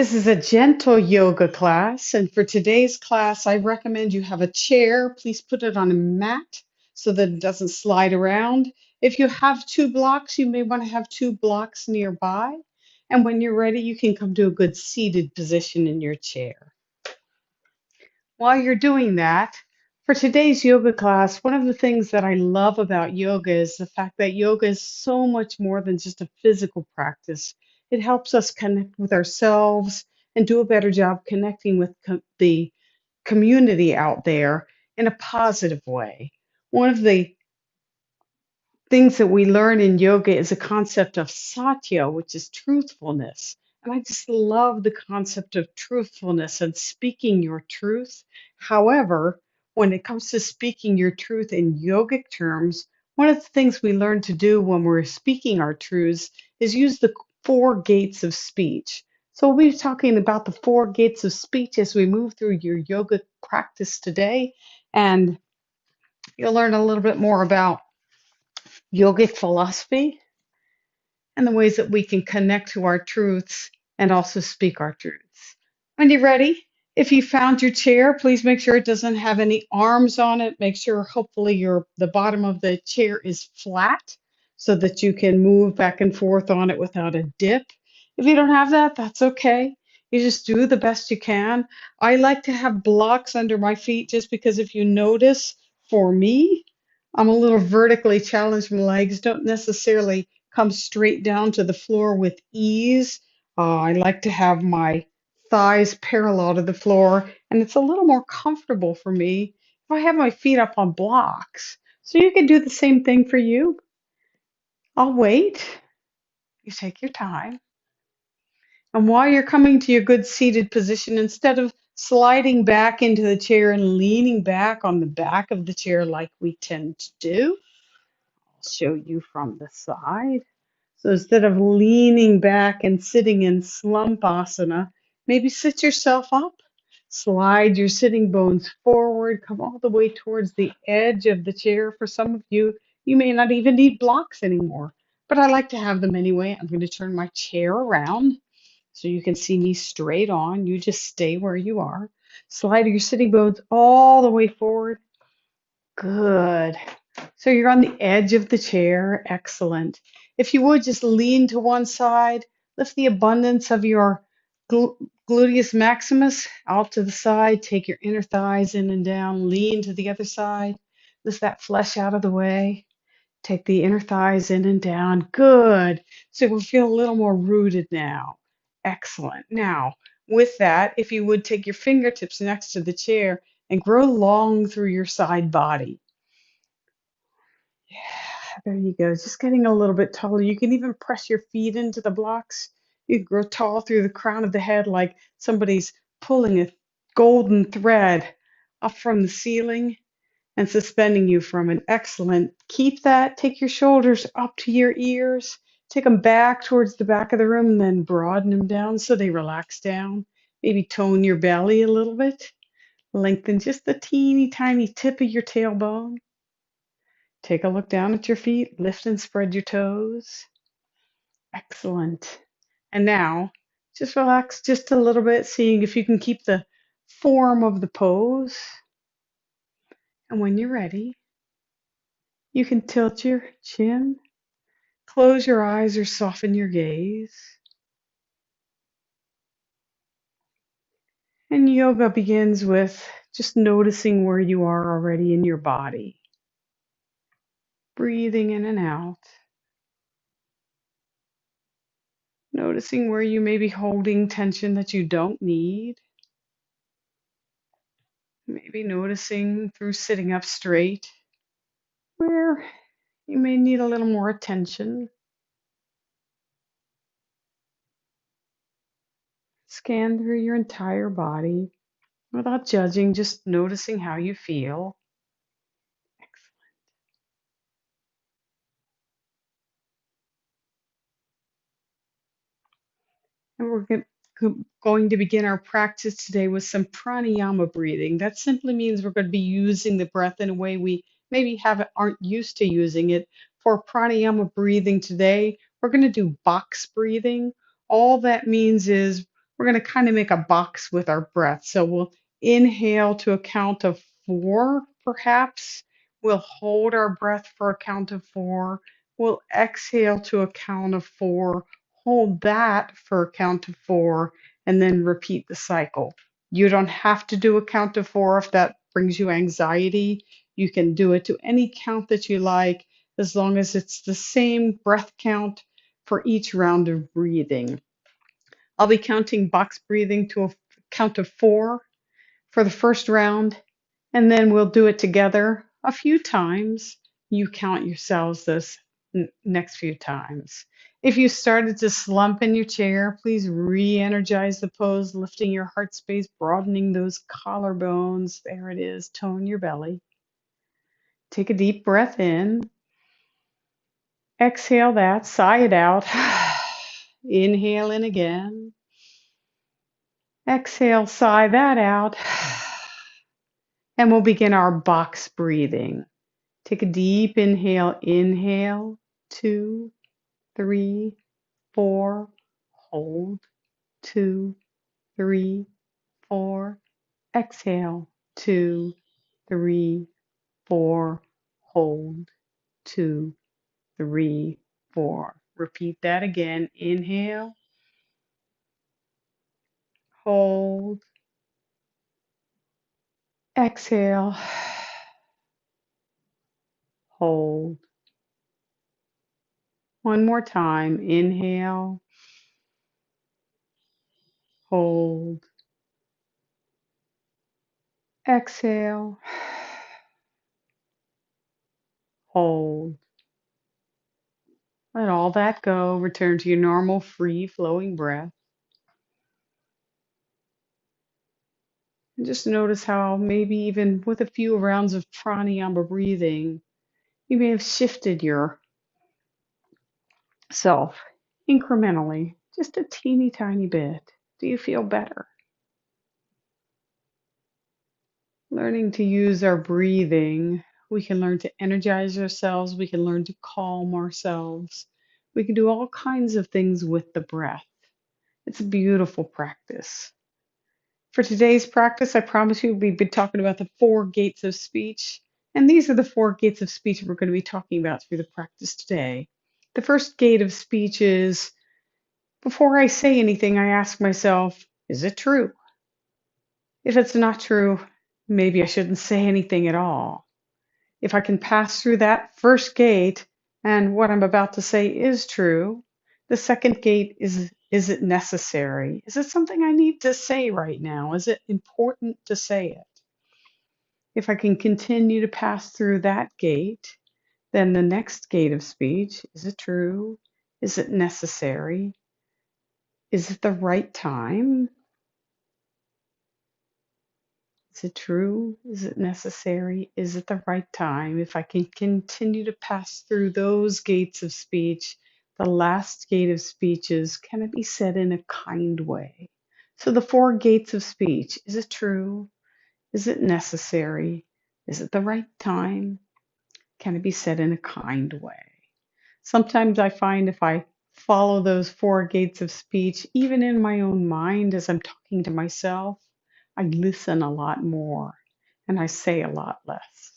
This is a gentle yoga class, and for today's class, I recommend you have a chair. Please put it on a mat so that it doesn't slide around. If you have two blocks, you may want to have two blocks nearby. And when you're ready, you can come to a good seated position in your chair. While you're doing that, for today's yoga class, one of the things that I love about yoga is the fact that yoga is so much more than just a physical practice. It helps us connect with ourselves and do a better job connecting with the community out there in a positive way. One of the things that we learn in yoga is a concept of satya, which is truthfulness. And I just love the concept of truthfulness and speaking your truth. However, when it comes to speaking your truth in yogic terms, one of the things we learn to do when we're speaking our truths is use the four gates of speech. So we'll be talking about the four gates of speech as we move through your yoga practice today. And you'll learn a little bit more about yogic philosophy and the ways that we can connect to our truths and also speak our truths. When you're ready, if you found your chair, please make sure it doesn't have any arms on it. Make sure hopefully the bottom of the chair is flat so that you can move back and forth on it without a dip. If you don't have that, that's okay. You just do the best you can. I like to have blocks under my feet just because if you notice, for me, I'm a little vertically challenged. My legs don't necessarily come straight down to the floor with ease. I like to have my thighs parallel to the floor, and it's a little more comfortable for me if I have my feet up on blocks. So you can do the same thing for you. I'll wait. You take your time. And while you're coming to your good seated position, instead of sliding back into the chair and leaning back on the back of the chair like we tend to do, I'll show you from the side. So instead of leaning back and sitting in slump asana, maybe sit yourself up, slide your sitting bones forward, come all the way towards the edge of the chair. For some of you, you may not even need blocks anymore, but I like to have them anyway. I'm going to turn my chair around so you can see me straight on. You just stay where you are. Slide your sitting bones all the way forward. Good. So you're on the edge of the chair. Excellent. If you would just lean to one side, lift the abundance of your gluteus maximus out to the side. Take your inner thighs in and down. Lean to the other side. Lift that flesh out of the way. Take the inner thighs in and down. Good. So we'll feel a little more rooted now. Excellent. Now, with that, if you would take your fingertips next to the chair and grow long through your side body. Yeah, there you go. Just getting a little bit taller. You can even press your feet into the blocks. You can grow tall through the crown of the head like somebody's pulling a golden thread up from the ceiling and suspending you from it. Excellent. Keep that. Take your shoulders up to your ears. Take them back towards the back of the room and then broaden them down so they relax down. Maybe tone your belly a little bit. Lengthen just the teeny tiny tip of your tailbone. Take a look down at your feet, lift and spread your toes. Excellent. And now, just relax just a little bit, seeing if you can keep the form of the pose. And when you're ready, you can tilt your chin, close your eyes or soften your gaze. And yoga begins with just noticing where you are already in your body. Breathing in and out. Noticing where you may be holding tension that you don't need. Maybe noticing through sitting up straight where you may need a little more attention. Scan through your entire body without judging, just noticing how you feel. Excellent. And we're going to begin our practice today with some pranayama breathing. That simply means we're going to be using the breath in a way we maybe aren't used to using it. For pranayama breathing today, we're going to do box breathing. All that means is we're going to kind of make a box with our breath. So we'll inhale to a count of 4, perhaps. We'll hold our breath for a count of 4. We'll exhale to a count of 4, hold that for a count of 4, and then repeat the cycle. You don't have to do a count of 4 if that brings you anxiety. You can do it to any count that you like, as long as it's the same breath count for each round of breathing. I'll be counting box breathing to a count of 4 for the first round, and then we'll do it together a few times. You count yourselves those next few times. If you started to slump in your chair, please re-energize the pose, lifting your heart space, broadening those collarbones. There it is. Tone your belly. Take a deep breath in. Exhale that. Sigh it out. Inhale in again. Exhale, sigh that out. And we'll begin our box breathing. Take a deep inhale. Inhale, 2, 3, 4. Hold, 2, 3, 4. Exhale, 2, 3, 4. Hold, 2, 3, 4. Repeat that again. Inhale, hold, exhale, hold. One more time. Inhale, hold, exhale, hold. Let all that go. Return to your normal, free flowing breath. And just notice how maybe even with a few rounds of pranayama breathing, you may have shifted yourself incrementally, just a teeny tiny bit. Do you feel better? Learning to use our breathing, we can learn to energize ourselves. We can learn to calm ourselves. We can do all kinds of things with the breath. It's a beautiful practice. For today's practice, I promise you we've been talking about the 4 gates of speech. And these are the 4 gates of speech we're going to be talking about through the practice today. The first gate of speech is, before I say anything, I ask myself, is it true? If it's not true, maybe I shouldn't say anything at all. If I can pass through that first gate and what I'm about to say is true, the second gate is it necessary? Is it something I need to say right now? Is it important to say it? If I can continue to pass through that gate, then the next gate of speech, is it true? Is it necessary? Is it the right time? Is it true? Is it necessary? Is it the right time? If I can continue to pass through those gates of speech, the last gate of speech is, can it be said in a kind way? So the 4 gates of speech, is it true? Is it necessary? Is it the right time? Can it be said in a kind way? Sometimes I find if I follow those 4 gates of speech, even in my own mind as I'm talking to myself, I listen a lot more and I say a lot less.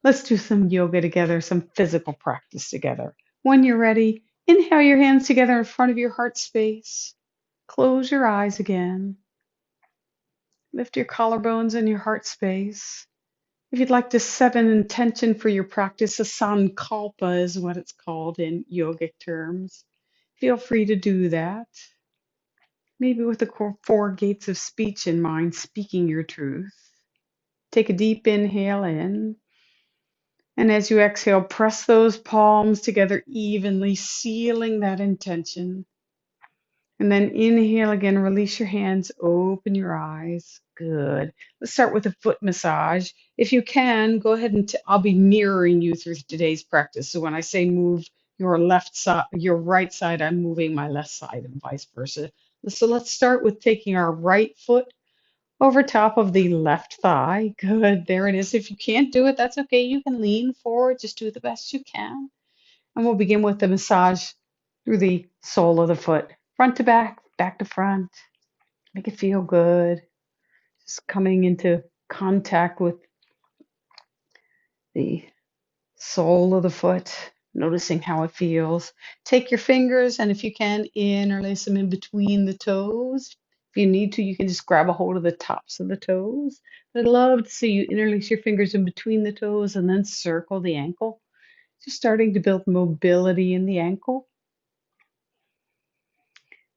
Let's do some yoga together, some physical practice together. When you're ready, inhale your hands together in front of your heart space. Close your eyes again. Lift your collarbones and your heart space. If you'd like to set an intention for your practice, a sankalpa is what it's called in yogic terms. Feel free to do that. Maybe with the 4 gates of speech in mind, speaking your truth. Take a deep inhale in. And as you exhale, press those palms together evenly, sealing that intention. And then inhale again, release your hands, open your eyes. Good. Let's start with a foot massage. If you can, go ahead and I'll be mirroring you through today's practice. So when I say move your left side, your right side, I'm moving my left side and vice versa. So let's start with taking our right foot over top of the left thigh. Good. There it is. If you can't do it, that's okay. You can lean forward. Just do the best you can. And we'll begin with the massage through the sole of the foot, front to back, back to front. Make it feel good. Just coming into contact with the sole of the foot, noticing how it feels. Take your fingers and if you can, interlace them in between the toes. If you need to, you can just grab a hold of the tops of the toes. I'd love to see you interlace your fingers in between the toes and then circle the ankle. Just starting to build mobility in the ankle.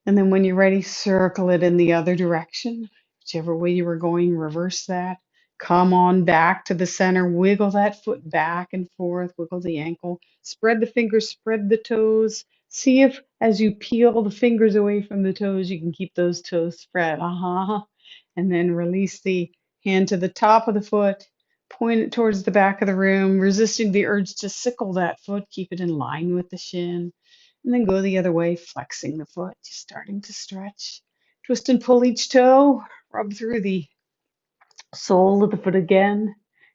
And then when you're ready, circle it in the other direction. Whichever way you were going, reverse that. Come on back to the center. Wiggle that foot back and forth. Wiggle the ankle. Spread the fingers, spread the toes. See if as you peel the fingers away from the toes, you can keep those toes spread. And then release the hand to the top of the foot. Point it towards the back of the room, resisting the urge to sickle that foot. Keep it in line with the shin. And then go the other way, flexing the foot, just starting to stretch. Twist and pull each toe. Rub through the sole of the foot again,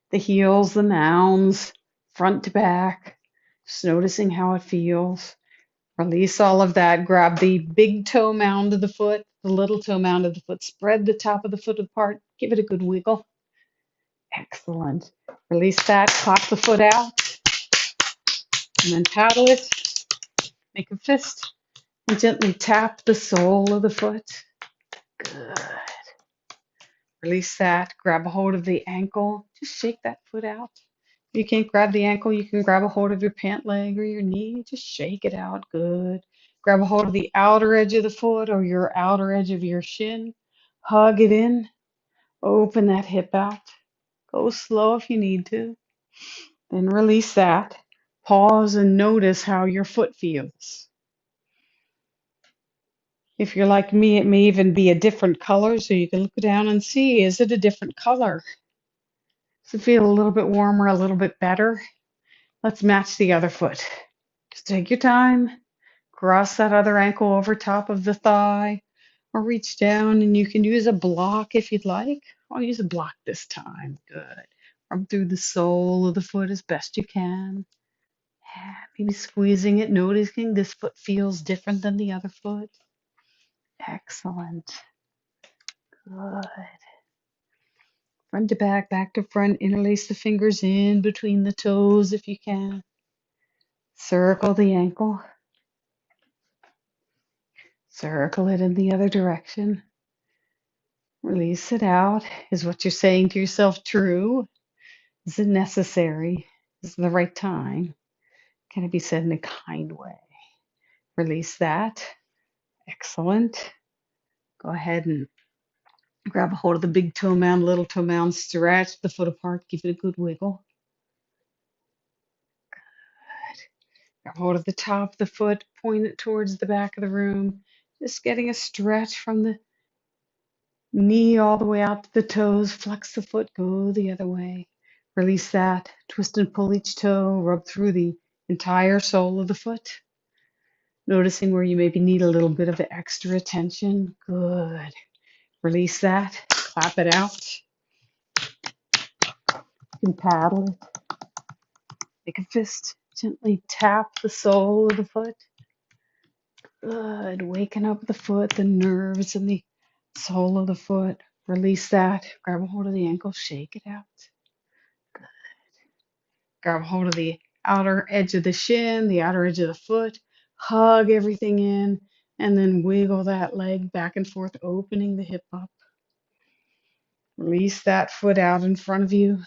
the heels, the mounds, front to back. Just noticing how it feels. Release all of that. Grab the big toe mound of the foot, the little toe mound of the foot. Spread the top of the foot apart. Give it a good wiggle. Excellent. Release that. Clap the foot out. And then paddle it. Make a fist. And gently tap the sole of the foot. Good. Release that. Grab a hold of the ankle. Just shake that foot out. If you can't grab the ankle, you can grab a hold of your pant leg or your knee. Just shake it out. Good. Grab a hold of the outer edge of the foot or your outer edge of your shin. Hug it in. Open that hip out. Go slow if you need to. Then release that. Pause and notice how your foot feels. If you're like me, it may even be a different color, so you can look down and see, is it a different color? Does it feel a little bit warmer, a little bit better? Let's match the other foot. Just take your time. Cross that other ankle over top of the thigh or reach down and you can use a block if you'd like. I'll use a block this time. Good. Rub through the sole of the foot as best you can. Maybe squeezing it, noticing this foot feels different than the other foot. Excellent. Good. Front to back, back to front. Interlace the fingers in between the toes if you can. Circle the ankle. Circle it in the other direction. Release it out. Is what you're saying to yourself true? Is it necessary? Is it the right time? Can it be said in a kind way? Release that. Excellent. Go ahead and grab a hold of the big toe mound, little toe mound, stretch the foot apart, give it a good wiggle. Grab hold of the top of the foot, point it towards the back of the room, just getting a stretch from the knee all the way out to the toes. Flex the foot, go the other way. Release that. Twist and pull each toe. Rub through the entire sole of the foot. Noticing where you maybe need a little bit of extra attention. Good. Release that. Clap it out. You can paddle it. Make a fist. Gently tap the sole of the foot. Good. Waken up the foot, the nerves and the sole of the foot. Release that. Grab a hold of the ankle. Shake it out. Good. Grab a hold of the outer edge of the shin, the outer edge of the foot. Hug everything in. And then wiggle that leg back and forth, opening the hip up. Release that foot out in front of you.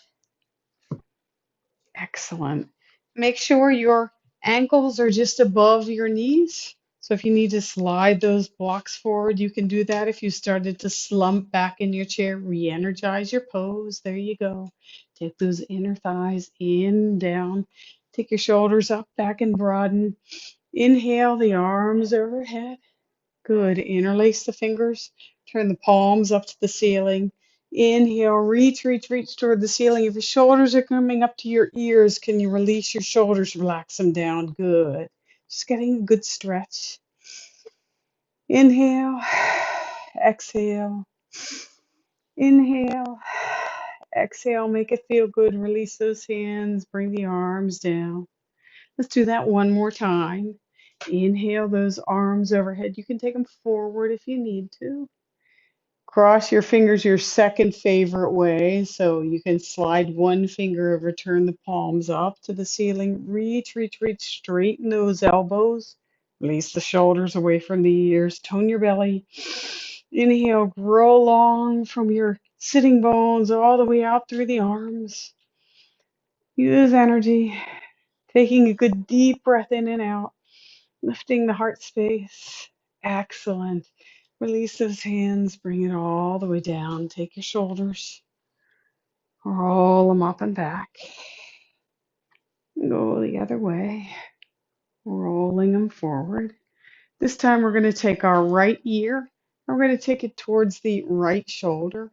Excellent. Make sure your ankles are just above your knees. So if you need to slide those blocks forward, you can do that. If you started to slump back in your chair, re-energize your pose. There you go. Take those inner thighs in, down. Take your shoulders up, back and broaden. Inhale, the arms overhead. Good. Interlace the fingers. Turn the palms up to the ceiling. Inhale, reach, reach, reach toward the ceiling. If your shoulders are coming up to your ears, can you release your shoulders, relax them down? Good. Just getting a good stretch. Inhale, exhale. Inhale, exhale. Make it feel good. Release those hands. Bring the arms down. Let's do that one more time. Inhale those arms overhead. You can take them forward if you need to. Cross your fingers your second favorite way. So you can slide one finger over, turn the palms up to the ceiling. Reach, reach, reach. Straighten those elbows. Release the shoulders away from the ears. Tone your belly. Inhale, grow long from your sitting bones all the way out through the arms. Use energy. Taking a good deep breath in and out. Lifting the heart space. Excellent. Release those hands. Bring it all the way down. Take your shoulders. Roll them up and back. Go the other way. Rolling them forward. This time we're going to take our right ear. We're going to take it towards the right shoulder.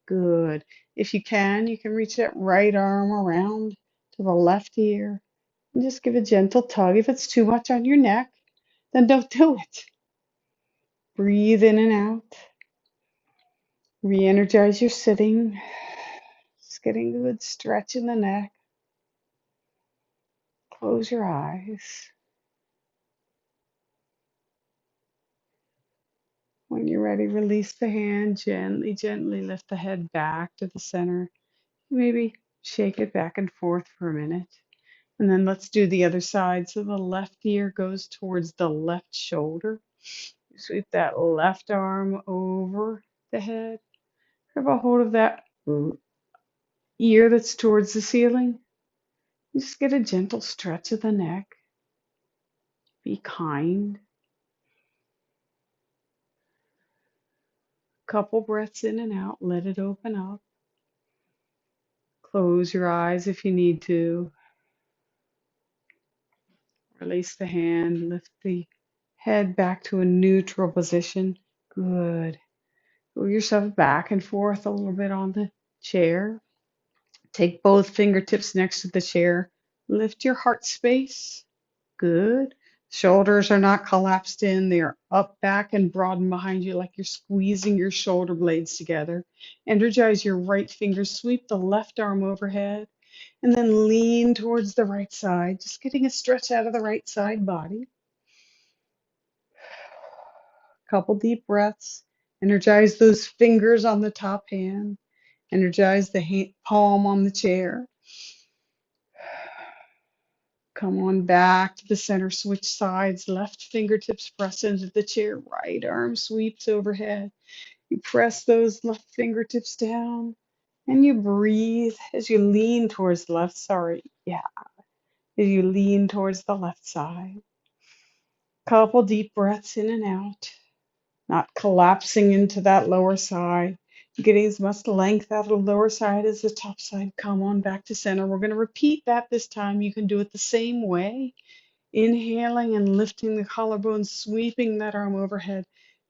Good. If you can reach that right arm around to the left ear. And just give a gentle tug. If it's too much on your neck, then don't do it. Breathe in and out. Re-energize your sitting. Just getting a good stretch in the neck. Close your eyes. When you're ready, release the hand. Gently, gently lift the head back to the center. Maybe shake it back and forth for a minute. And then let's do the other side. So the left ear goes towards the left shoulder. Sweep that left arm over the head. Grab a hold of that ear that's towards the ceiling. Just get a gentle stretch of the neck. Be kind. Couple breaths in and out. Let it open up. Close your eyes if you need to. Release the hand. Lift the head back to a neutral position. Good. Move yourself back and forth a little bit on the chair. Take both fingertips next to the chair. Lift your heart space. Good. Shoulders are not collapsed in. They are up, back, and broadened behind you like you're squeezing your shoulder blades together. Energize your right finger. Sweep the left arm overhead. And then lean towards the right side. Just getting a stretch out of the right side body. Couple deep breaths. Energize those fingers on the top hand. Energize the palm on the chair. Come on back to the center. Switch sides. Left fingertips press into the chair. Right arm sweeps overhead. You press those left fingertips down. And you breathe as you lean towards the left. As you lean towards the left side. Couple deep breaths in and out. Not collapsing into that lower side. Getting as much length out of the lower side as the top side. Come on back to center. We're going to repeat that this time. You can do it the same way. Inhaling and lifting the collarbone, sweeping that arm overhead,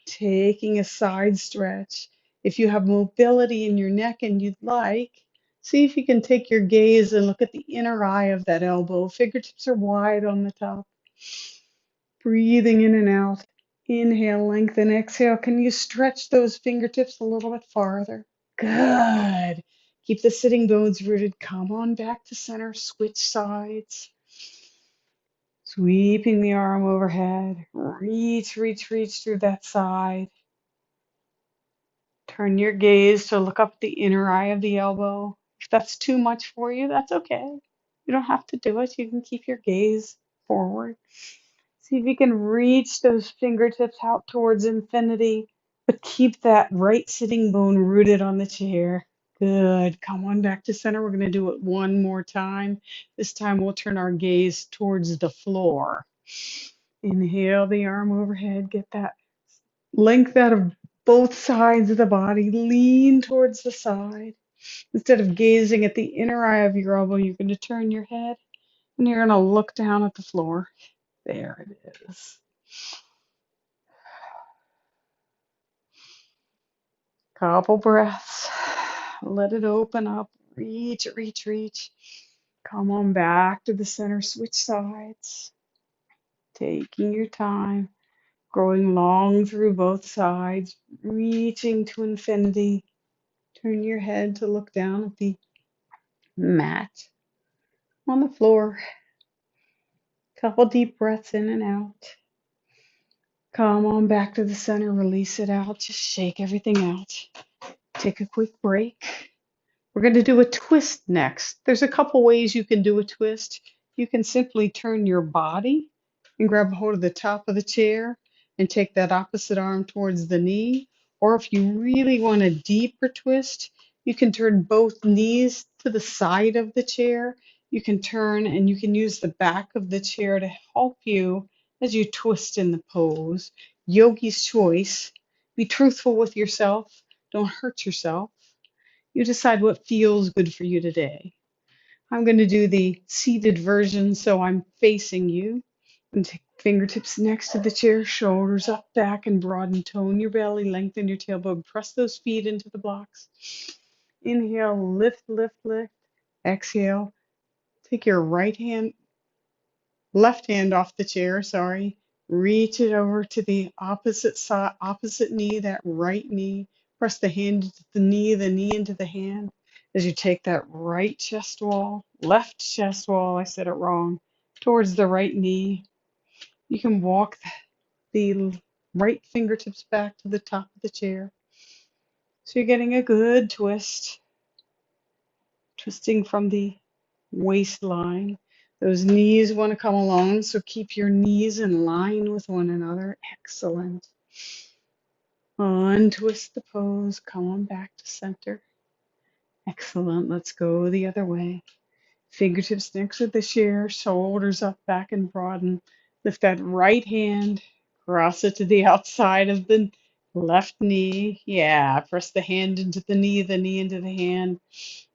taking a side stretch. If you have mobility in your neck and you'd like, see if you can take your gaze and look at the inner eye of that elbow. Fingertips are wide on the top. Breathing in and out. Inhale, lengthen, exhale. Can you stretch those fingertips a little bit farther? Good. Keep the sitting bones rooted. Come on back to center. Switch sides. Sweeping the arm overhead. Reach, reach, reach through that side. Turn your gaze to look up the inner eye of the elbow. If that's too much for you, that's okay. You don't have to do it. You can keep your gaze forward. See if you can reach those fingertips out towards infinity, but keep that right sitting bone rooted on the chair. Good. Come on back to center. We're going to do it one more time. This time we'll turn our gaze towards the floor. Inhale the arm overhead. Get that length out of both sides of the body. Lean towards the side. Instead of gazing at the inner eye of your elbow, you're going to turn your head and you're going to look down at the floor. There it is. Couple breaths. Let it open up. Reach, reach, reach. Come on back to the center. Switch sides. Taking your time. Growing long through both sides. Reaching to infinity. Turn your head to look down at the mat on the floor. Couple deep breaths in and out. Come on back to the center, release it out, just shake everything out. Take a quick break. We're going to do a twist next. There's a couple ways you can do a twist. You can simply turn your body and grab a hold of the top of the chair and take that opposite arm towards the knee. Or if you really want a deeper twist, you can turn both knees to the side of the chair. You can turn and you can use the back of the chair to help you as you twist in the pose. Yogi's choice. Be truthful with yourself. Don't hurt yourself. You decide what feels good for you today. I'm going to do the seated version, so I'm facing you. And take fingertips next to the chair, shoulders up, back, and broaden. Tone your belly, lengthen your tailbone. Press those feet into the blocks. Inhale, lift, lift, lift. Exhale. Take your left hand off the chair, sorry. Reach it over to the opposite side, opposite knee, that right knee. Press the hand into the knee into the hand. As you take that right chest wall, left chest wall, I said it wrong, towards the right knee. You can walk the right fingertips back to the top of the chair. So you're getting a good twist, twisting from the waistline. Those knees want to come along, so keep your knees in line with one another. Excellent. Untwist the pose. Come on back to center. Excellent. Let's go the other way. Fingertips next to the chair, shoulders up, back, and broaden. Lift that right hand, cross it to the outside of the left knee. Yeah, press the hand into the knee into the hand.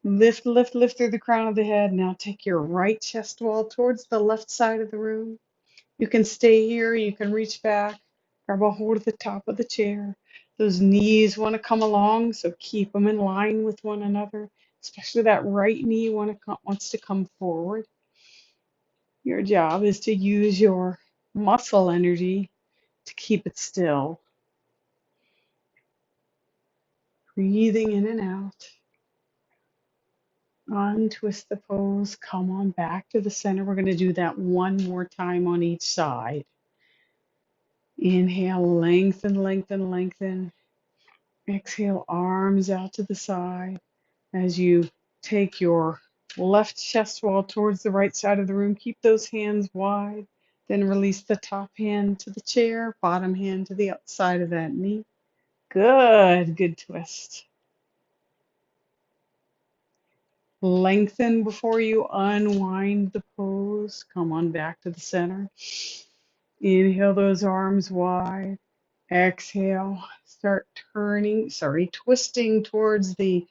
Lift, lift, lift through the crown of the head. Now take your right chest wall towards the left side of the room. You can stay here, you can reach back, grab a hold of the top of the chair. Those knees want to come along, so keep them in line with one another, especially that right knee wants to come forward. Your job is to use your muscle energy to keep it still. Breathing in and out. Untwist the pose. Come on back to the center. We're going to do that one more time on each side. Inhale, lengthen, lengthen, lengthen. Exhale, arms out to the side. As you take your left chest wall towards the right side of the room, keep those hands wide. Then release the top hand to the chair, bottom hand to the outside of that knee. Good twist. Lengthen before you unwind the pose. Come on back to the center. Inhale those arms wide. Exhale. Start twisting towards the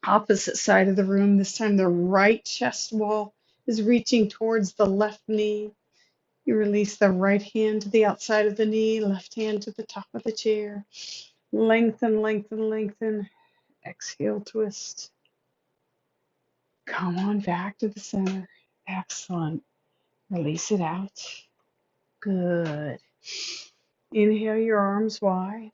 opposite side of the room. This time the right chest wall is reaching towards the left knee. You release the right hand to the outside of the knee, left hand to the top of the chair. Lengthen, lengthen, lengthen. Exhale, twist. Come on back to the center. Excellent. Release it out. Good. Inhale your arms wide.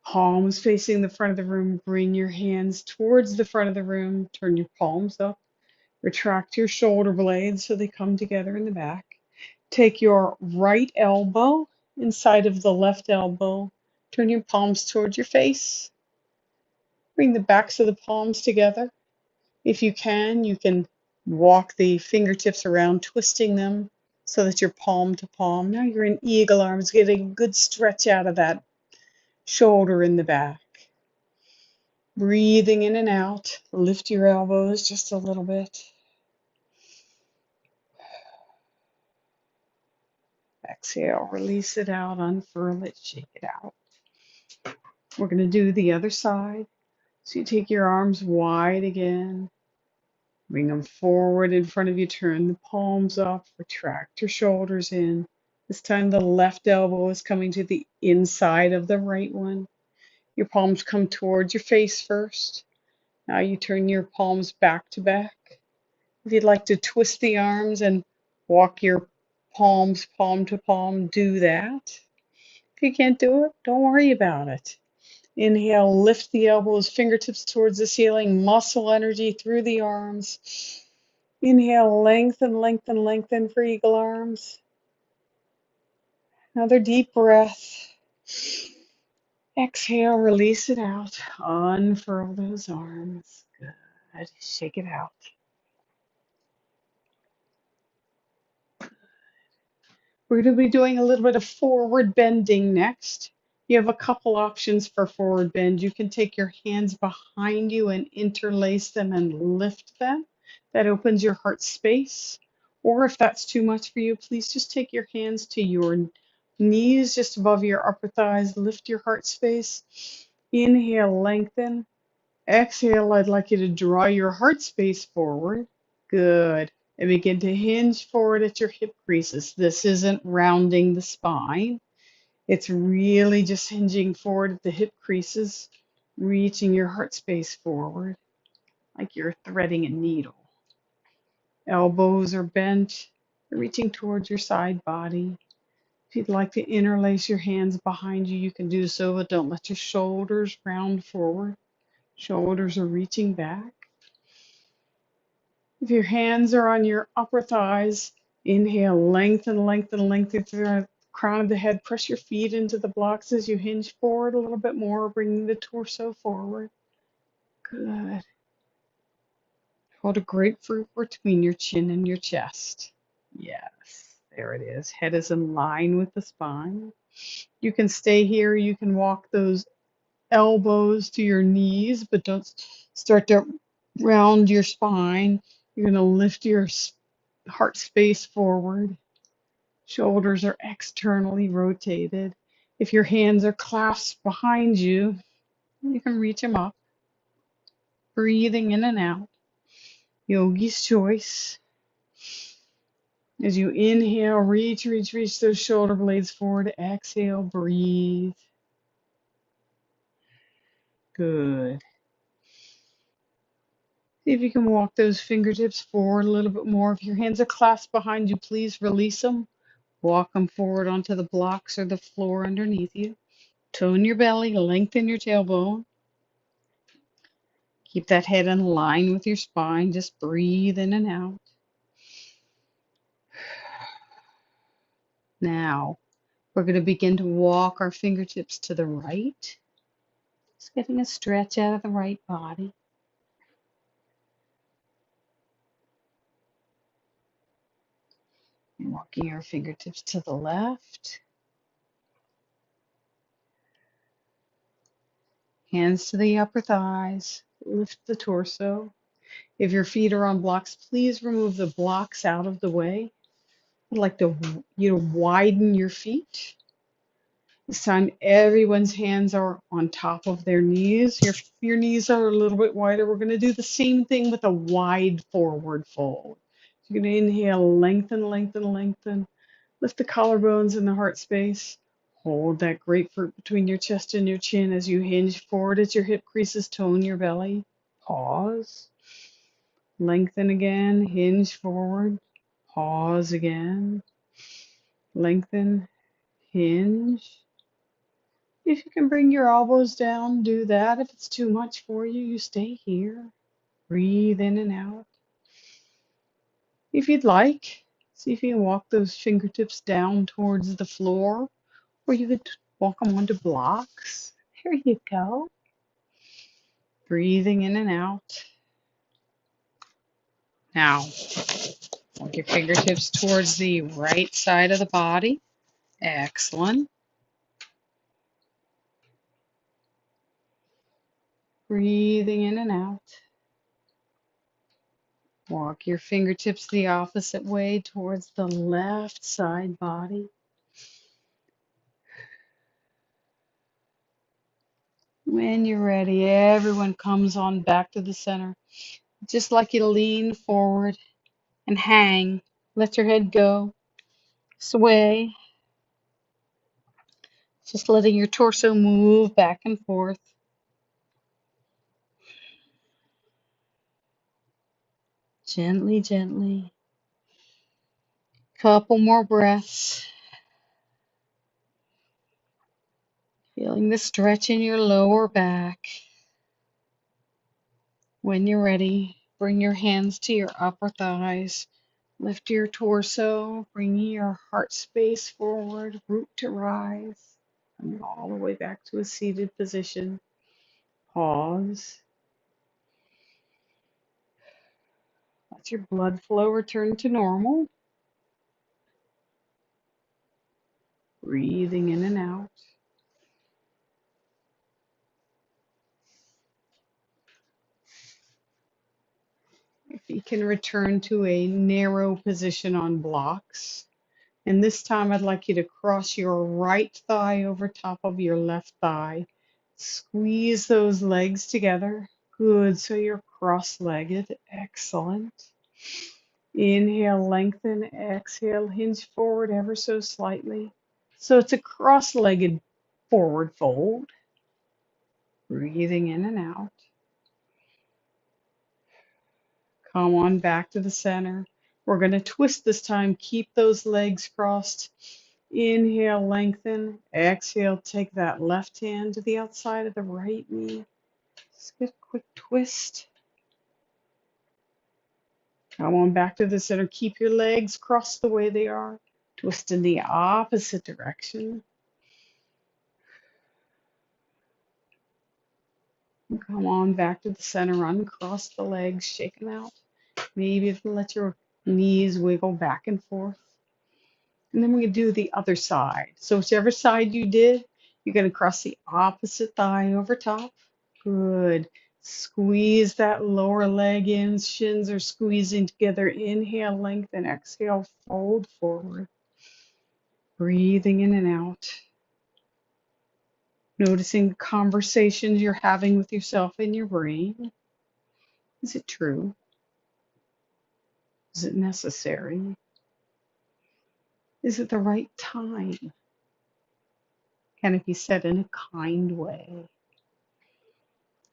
Palms facing the front of the room. Bring your hands towards the front of the room. Turn your palms up. Retract your shoulder blades so they come together in the back. Take your right elbow inside of the left elbow. Turn your palms towards your face. Bring the backs of the palms together. If you can walk the fingertips around, twisting them so that you're palm to palm. Now you're in eagle arms, getting a good stretch out of that shoulder in the back. Breathing in and out. Lift your elbows just a little bit. Exhale, release it out, unfurl it, shake it out. We're going to do the other side. So you take your arms wide again. Bring them forward in front of you. Turn the palms up. Retract your shoulders in. This time the left elbow is coming to the inside of the right one. Your palms come towards your face first. Now you turn your palms back to back. If you'd like to twist the arms and walk your palms palm to palm, do that. If you can't do it, don't worry about it. Inhale, lift the elbows, fingertips towards the ceiling, muscle energy through the arms. Inhale, lengthen, lengthen, lengthen for eagle arms. Another deep breath. Exhale, release it out. Unfurl those arms. Good. Shake it out. We're going to be doing a little bit of forward bending next. You have a couple options for forward bend. You can take your hands behind you and interlace them and lift them. That opens your heart space. Or if that's too much for you, please just take your hands to your knees just above your upper thighs. Lift your heart space. Inhale, lengthen. Exhale, I'd like you to draw your heart space forward. Good. And begin to hinge forward at your hip creases. This isn't rounding the spine. It's really just hinging forward at the hip creases, reaching your heart space forward like you're threading a needle. Elbows are bent, reaching towards your side body. If you'd like to interlace your hands behind you, you can do so, but don't let your shoulders round forward. Shoulders are reaching back. If your hands are on your upper thighs, inhale, lengthen, lengthen, lengthen through the crown of the head. Press your feet into the blocks as you hinge forward a little bit more, bringing the torso forward. Good. Hold a grapefruit between your chin and your chest. Yes, there it is. Head is in line with the spine. You can stay here. You can walk those elbows to your knees, but don't start to round your spine. You're going to lift your heart space forward. Shoulders are externally rotated. If your hands are clasped behind you, you can reach them up. Breathing in and out. Yogi's choice. As you inhale, reach, reach, reach those shoulder blades forward. Exhale, breathe. Good. See if you can walk those fingertips forward a little bit more. If your hands are clasped behind you, please release them. Walk them forward onto the blocks or the floor underneath you. Tone your belly, lengthen your tailbone. Keep that head in line with your spine. Just breathe in and out. Now, we're going to begin to walk our fingertips to the right. Just getting a stretch out of the right body. Walking our fingertips to the left. Hands to the upper thighs. Lift the torso. If your feet are on blocks, please remove the blocks out of the way. I'd like to widen your feet. This time, everyone's hands are on top of their knees. Your knees are a little bit wider. We're going to do the same thing with a wide forward fold. You're going to inhale, lengthen, lengthen, lengthen. Lift the collarbones in the heart space. Hold that grapefruit between your chest and your chin as you hinge forward at your hip creases. Tone your belly. Pause. Lengthen again. Hinge forward. Pause again. Lengthen. Hinge. If you can bring your elbows down, do that. If it's too much for you, you stay here. Breathe in and out. If you'd like, see if you can walk those fingertips down towards the floor, or you could walk them onto blocks. There you go. Breathing in and out. Now, walk your fingertips towards the right side of the body. Excellent. Breathing in and out. Walk your fingertips the opposite way towards the left side body. When you're ready, everyone comes on back to the center. Just like you to lean forward and hang. Let your head go. Sway. Just letting your torso move back and forth. Gently, gently. Couple more breaths. Feeling the stretch in your lower back. When you're ready, bring your hands to your upper thighs. Lift your torso, bringing your heart space forward, root to rise, and all the way back to a seated position. Pause. Let your blood flow return to normal. Breathing in and out. If you can return to a narrow position on blocks. And this time I'd like you to cross your right thigh over top of your left thigh. Squeeze those legs together. Good, so you're cross-legged. Excellent. Inhale, lengthen. Exhale, hinge forward ever so slightly. So it's a cross-legged forward fold. Breathing in and out. Come on back to the center. We're going to twist this time. Keep those legs crossed. Inhale, lengthen. Exhale, take that left hand to the outside of the right knee. Just get a quick twist. Come on back to the center. Keep your legs crossed the way they are. Twist in the opposite direction. Come on back to the center. Uncross the legs. Shake them out. Maybe let your knees wiggle back and forth. And then we're going to do the other side. So whichever side you did, you're going to cross the opposite thigh over top. Good. Squeeze that lower leg in. Shins are squeezing together. Inhale, lengthen. Exhale, fold forward. Breathing in and out. Noticing the conversations you're having with yourself in your brain. Is it true? Is it necessary? Is it the right time? Can it be said in a kind way?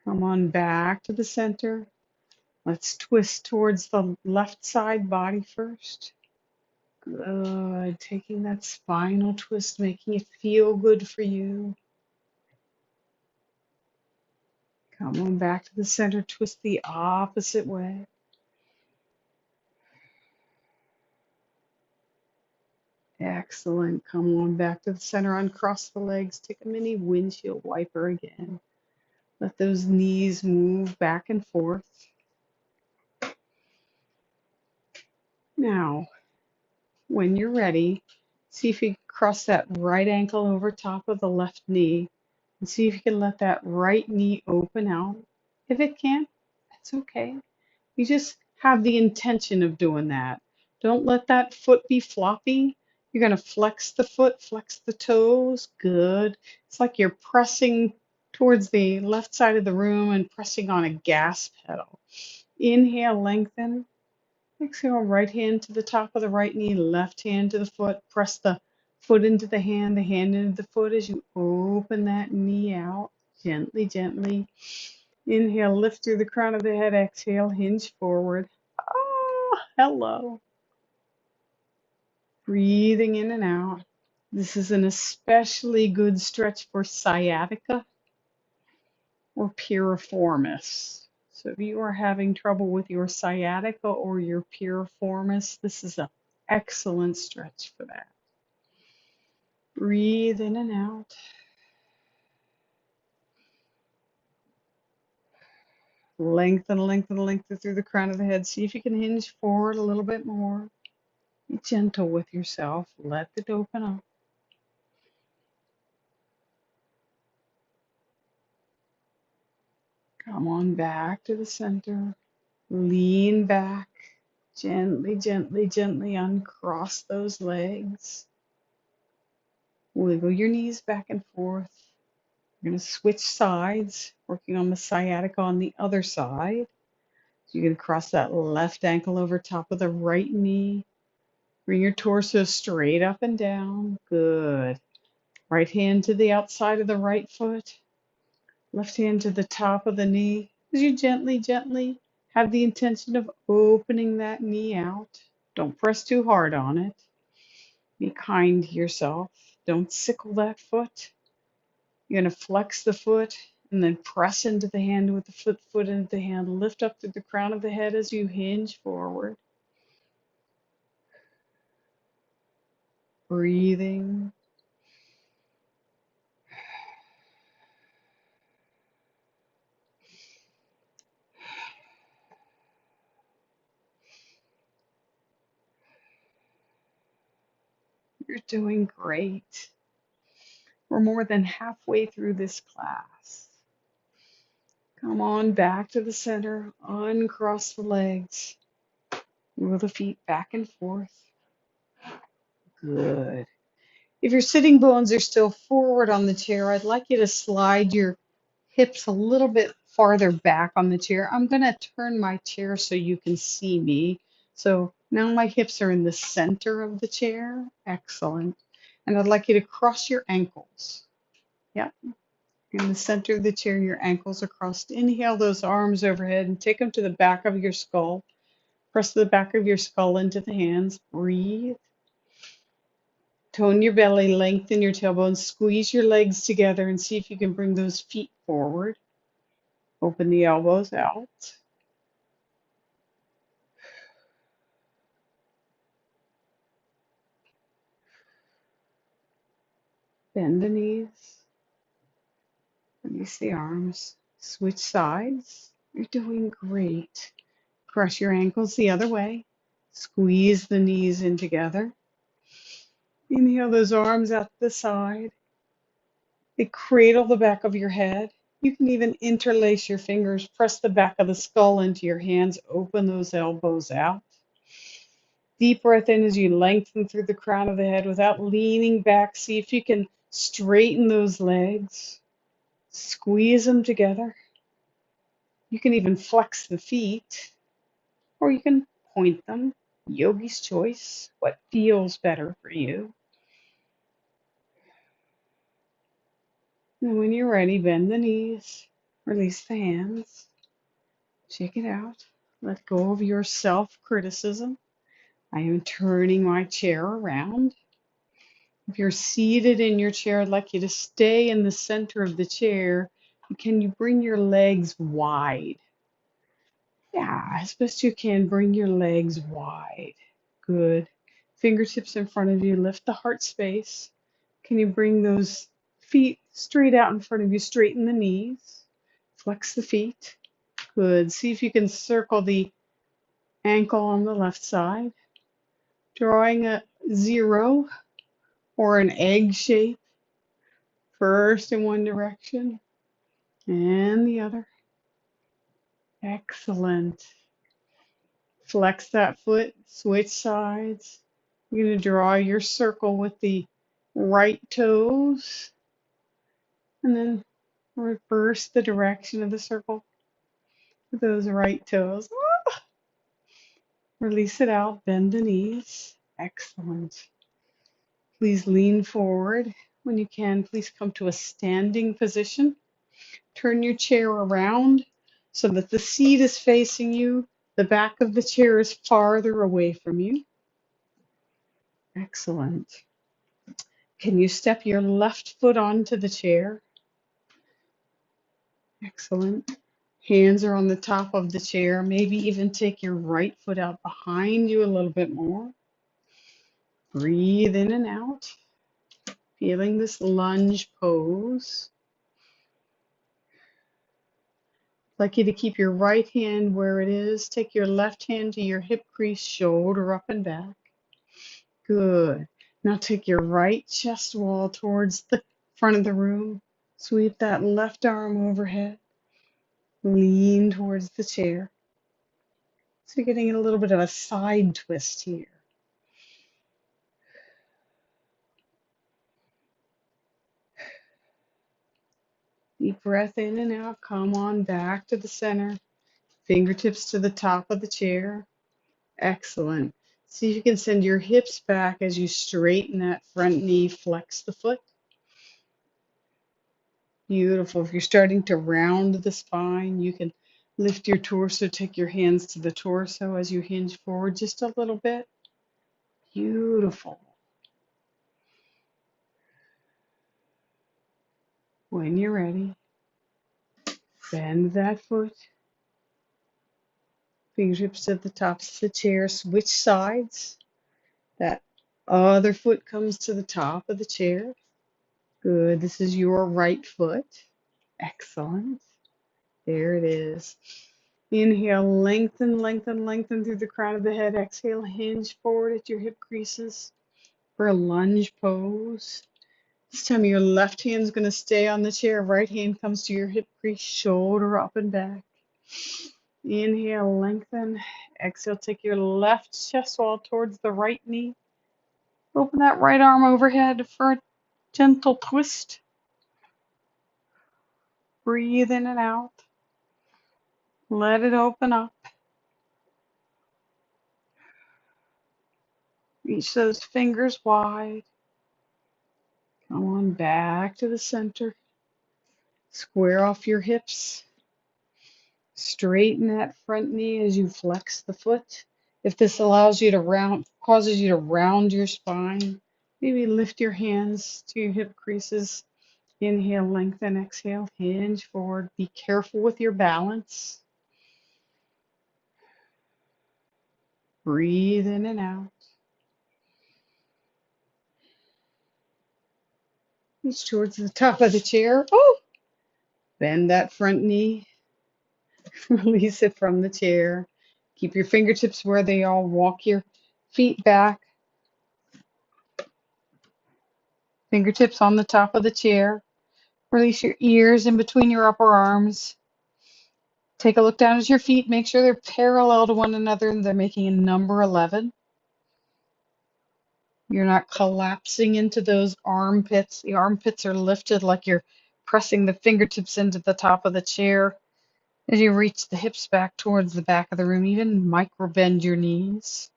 Come on back to the center. Let's twist towards the left side body first. Good. Taking that spinal twist, making it feel good for you. Come on back to the center. Twist the opposite way. Excellent. Come on back to the center. Uncross the legs. Take a mini windshield wiper again. Let those knees move back and forth. Now, when you're ready, see if you can cross that right ankle over top of the left knee and see if you can let that right knee open out. If it can't, that's okay. You just have the intention of doing that. Don't let that foot be floppy. You're going to flex the foot, flex the toes. Good. It's like you're pressing towards the left side of the room and pressing on a gas pedal. Inhale, lengthen. Exhale, right hand to the top of the right knee, left hand to the foot. Press the foot into the hand into the foot as you open that knee out. Gently, gently. Inhale, lift through the crown of the head. Exhale, hinge forward. Ah, hello. Breathing in and out. This is an especially good stretch for sciatica or piriformis. So if you are having trouble with your sciatica or your piriformis, this is an excellent stretch for that. Breathe in and out. Lengthen, lengthen, lengthen through the crown of the head. See if you can hinge forward a little bit more. Be gentle with yourself. Let it open up. Come on back to the center. Lean back. Gently, gently, gently uncross those legs. Wiggle your knees back and forth. You're going to switch sides, working on the sciatica on the other side. So you're going to cross that left ankle over top of the right knee. Bring your torso straight up and down. Good. Right hand to the outside of the right foot. Left hand to the top of the knee. As you gently, gently have the intention of opening that knee out. Don't press too hard on it. Be kind to yourself. Don't sickle that foot. You're going to flex the foot and then press into the hand with the foot into the hand. Lift up through the crown of the head as you hinge forward. breathing. You're doing great. We're more than halfway through this class. Come on back to the center, uncross the legs, move the feet back and forth. Good. If your sitting bones are still forward on the chair, I'd like you to slide your hips a little bit farther back on the chair. I'm going to turn my chair so you can see me. So now my hips are in the center of the chair. Excellent. And I'd like you to cross your ankles. Yep. In the center of the chair, your ankles are crossed. Inhale those arms overhead and take them to the back of your skull. Press the back of your skull into the hands. Breathe. Tone your belly, lengthen your tailbone, squeeze your legs together and see if you can bring those feet forward. Open the elbows out. Bend the knees. Release the arms. Switch sides. You're doing great. Press your ankles the other way. Squeeze the knees in together. Inhale those arms out the side. They cradle the back of your head. You can even interlace your fingers. Press the back of the skull into your hands. Open those elbows out. Deep breath in as you lengthen through the crown of the head without leaning back. See if you can straighten those legs. Squeeze them together. You can even flex the feet, or you can point them. Yogi's choice. What feels better for you? And when you're ready, bend the knees. Release the hands. Check it out. Let go of your self-criticism. I am turning my chair around. If you're seated in your chair, I'd like you to stay in the center of the chair. Can you bring your legs wide? Yeah, as best you can, bring your legs wide. Good. Fingertips in front of you. Lift the heart space. Can you bring those feet straight out in front of you? Straighten the knees. Flex the feet. Good. See if you can circle the ankle on the left side. Drawing a 0 or an egg shape. First in one direction and the other. Excellent. Flex that foot, switch sides. You're going to draw your circle with the right toes and then reverse the direction of the circle with those right toes. Release it out, bend the knees. Excellent. Please lean forward. When you can, please come to a standing position. Turn your chair around so that the seat is facing you. The back of the chair is farther away from you. Excellent. Can you step your left foot onto the chair? Excellent. Hands are on the top of the chair. Maybe even take your right foot out behind you a little bit more. Breathe in and out. Feeling this lunge pose. I'd like you to keep your right hand where it is. Take your left hand to your hip crease, shoulder up and back. Good. Now take your right chest wall towards the front of the room. Sweep that left arm overhead. Lean towards the chair. So you're getting a little bit of a side twist here. Deep breath in and out. Come on back to the center. Fingertips to the top of the chair. Excellent. See if you can send your hips back as you straighten that front knee. Flex the foot. Beautiful. If you're starting to round the spine, you can lift your torso. Take your hands to the torso as you hinge forward just a little bit. Beautiful. When you're ready, bend that foot. Fingertips at the tops of the chair. Switch sides. That Other foot comes to the top of the chair. Good. This is your right foot. Excellent. There it is. Inhale, lengthen, lengthen, lengthen through the crown of the head. Exhale, hinge forward at your hip creases for a lunge pose. This time your left hand's going to stay on the chair. Right hand comes to your hip crease, shoulder up and back. Inhale, lengthen. Exhale, take your left chest wall towards the right knee. Open that right arm overhead for a gentle twist. Breathe in and out. Let it open up. Reach those fingers wide. Come on back to the center. Square off your hips. Straighten that front knee as you flex the foot. If this allows you to causes you to round your spine, maybe lift your hands to your hip creases. Inhale, lengthen, exhale, hinge forward. Be careful with your balance. Breathe in and out. Reach towards the top of the chair. Oh, bend that front knee. Release it from the chair. Keep your fingertips where they are. Walk your feet back. Fingertips on the top of the chair. Release your ears in between your upper arms. Take a look down at your feet. Make sure they're parallel to one another and they're making a number 11. You're not collapsing into those armpits. The armpits are lifted like you're pressing the fingertips into the top of the chair. As you reach the hips back towards the back of the room, even micro bend your knees.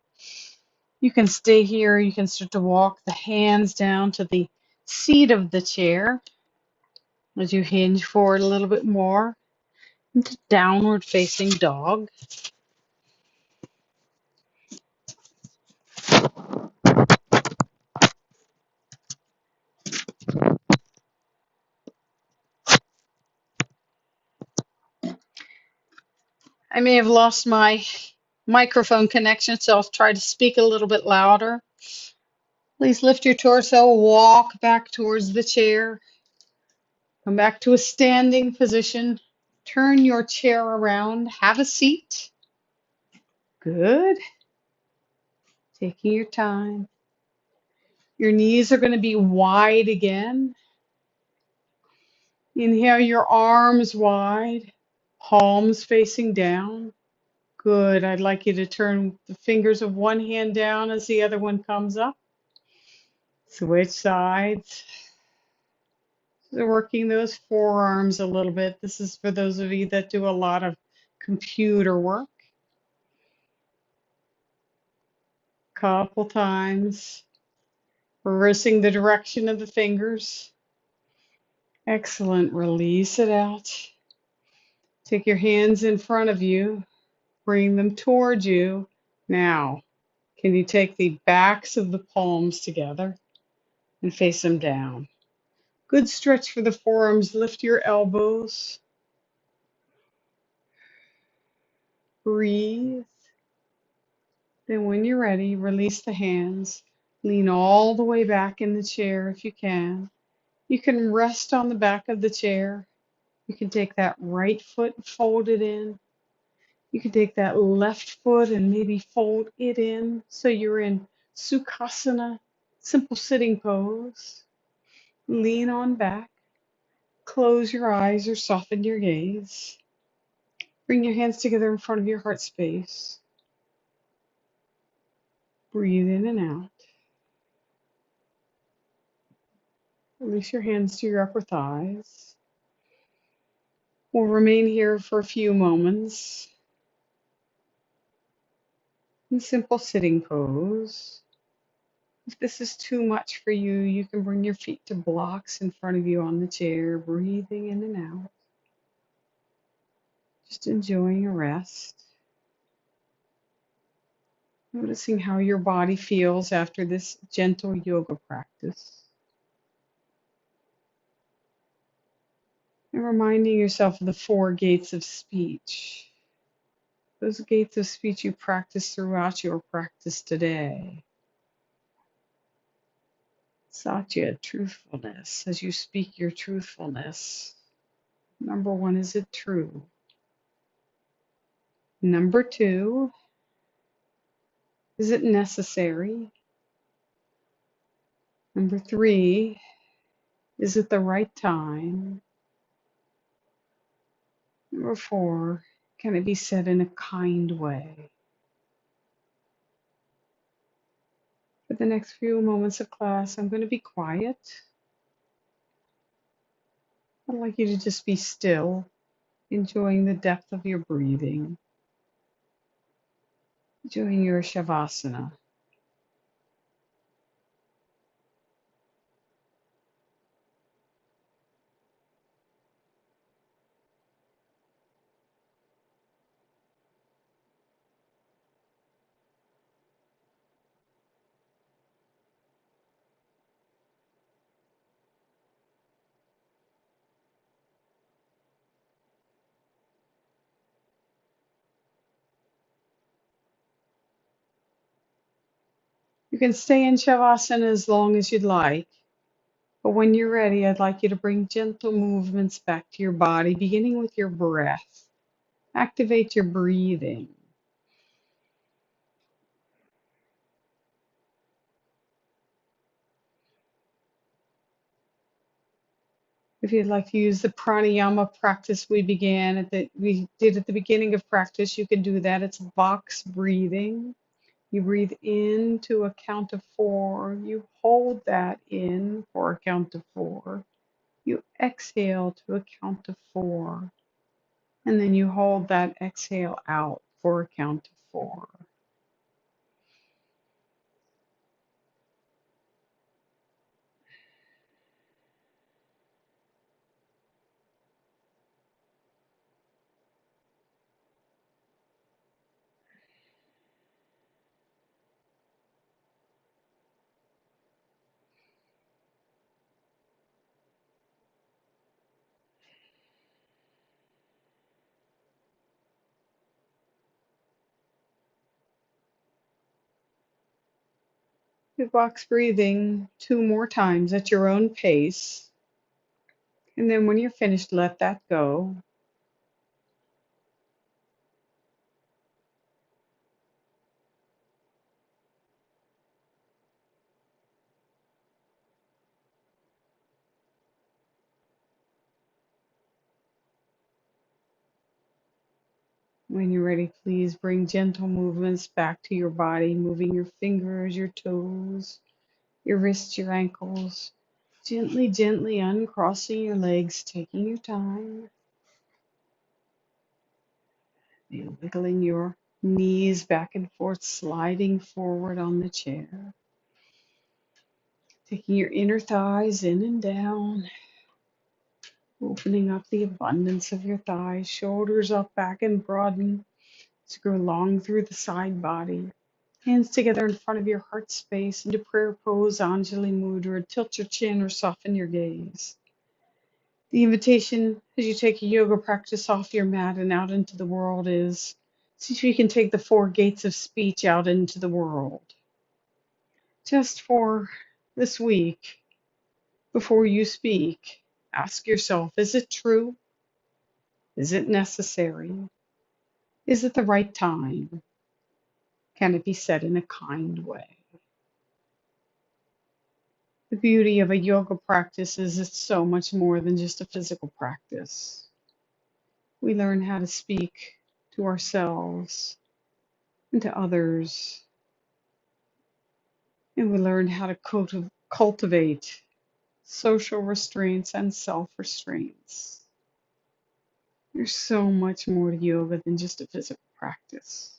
You can stay here. You can start to walk the hands down to the seat of the chair as you hinge forward a little bit more into downward facing dog. I may have lost my microphone connection, so I'll try to speak a little bit louder. Please lift your torso, walk back towards the chair. Come back to a standing position. Turn your chair around. Have a seat. Good. Taking your time. Your knees are going to be wide again. Inhale your arms wide, palms facing down. Good. I'd like you to turn the fingers of one hand down as the other one comes up. Switch sides. So working those forearms a little bit. This is for those of you that do a lot of computer work. Couple times. Reversing the direction of the fingers. Excellent. Release it out. Take your hands in front of you. Bring them towards you. Now, can you take the backs of the palms together and face them down? Good stretch for the forearms. Lift your elbows. Breathe. Then when you're ready, release the hands. Lean all the way back in the chair if you can. You can rest on the back of the chair. You can take that right foot and fold it in. You can take that left foot and maybe fold it in so you're in Sukhasana, simple sitting pose. Lean on back. Close your eyes or soften your gaze. Bring your hands together in front of your heart space. Breathe in and out. Release your hands to your upper thighs. We'll remain here for a few moments in simple sitting pose. If this is too much for you, you can bring your feet to blocks in front of you on the chair, breathing in and out. Just enjoying a rest. Noticing how your body feels after this gentle yoga practice. And reminding yourself of the 4 gates of speech. Those gates of speech you practice throughout your practice today. Satya, truthfulness. As you speak your truthfulness, number one, is it true? Number two, is it necessary? Number three, is it the right time? Number four, can it be said in a kind way? For the next few moments of class, I'm going to be quiet. I'd like you to just be still, enjoying the depth of your breathing, enjoying your Shavasana. You can stay in Shavasana as long as you'd like, but when you're ready, I'd like you to bring gentle movements back to your body, beginning with your breath. Activate your breathing. If you'd like to use the pranayama practice we did at the beginning of practice, you can do that. It's box breathing. You breathe in to a count of 4. You hold that in for a count of 4. You exhale to a count of 4. And then you hold that exhale out for a count of 4. Do box breathing 2 more times at your own pace. And then when you're finished, let that go. When you're ready, please bring gentle movements back to your body, moving your fingers, your toes, your wrists, your ankles. Gently, gently uncrossing your legs, taking your time. And wiggling your knees back and forth, sliding forward on the chair. Taking your inner thighs in and down. Opening up the abundance of your thighs, shoulders up, back, and broaden. To go long through the side body. Hands together in front of your heart space into prayer pose, Anjali Mudra. Tilt your chin or soften your gaze. The invitation as you take a yoga practice off your mat and out into the world is, see if you can take the 4 gates of speech out into the world. Just for this week, before you speak, ask yourself, is it true? Is it necessary? Is it the right time? Can it be said in a kind way? The beauty of a yoga practice is it's so much more than just a physical practice. We learn how to speak to ourselves and to others, and we learn how to cultivate social restraints and self-restraints. There's so much more to yoga than just a physical practice.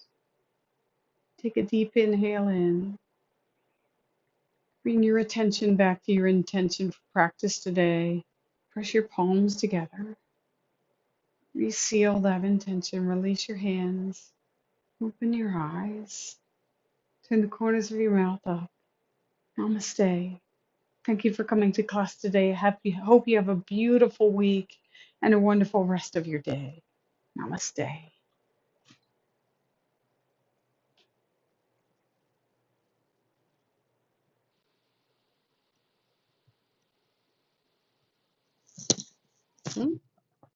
Take a deep inhale in. Bring your attention back to your intention for practice today. Press your palms together. Reseal that intention. Release your hands. Open your eyes. Turn the corners of your mouth up. Namaste. Thank you for coming to class today. Hope you have a beautiful week and a wonderful rest of your day. Namaste. Hmm?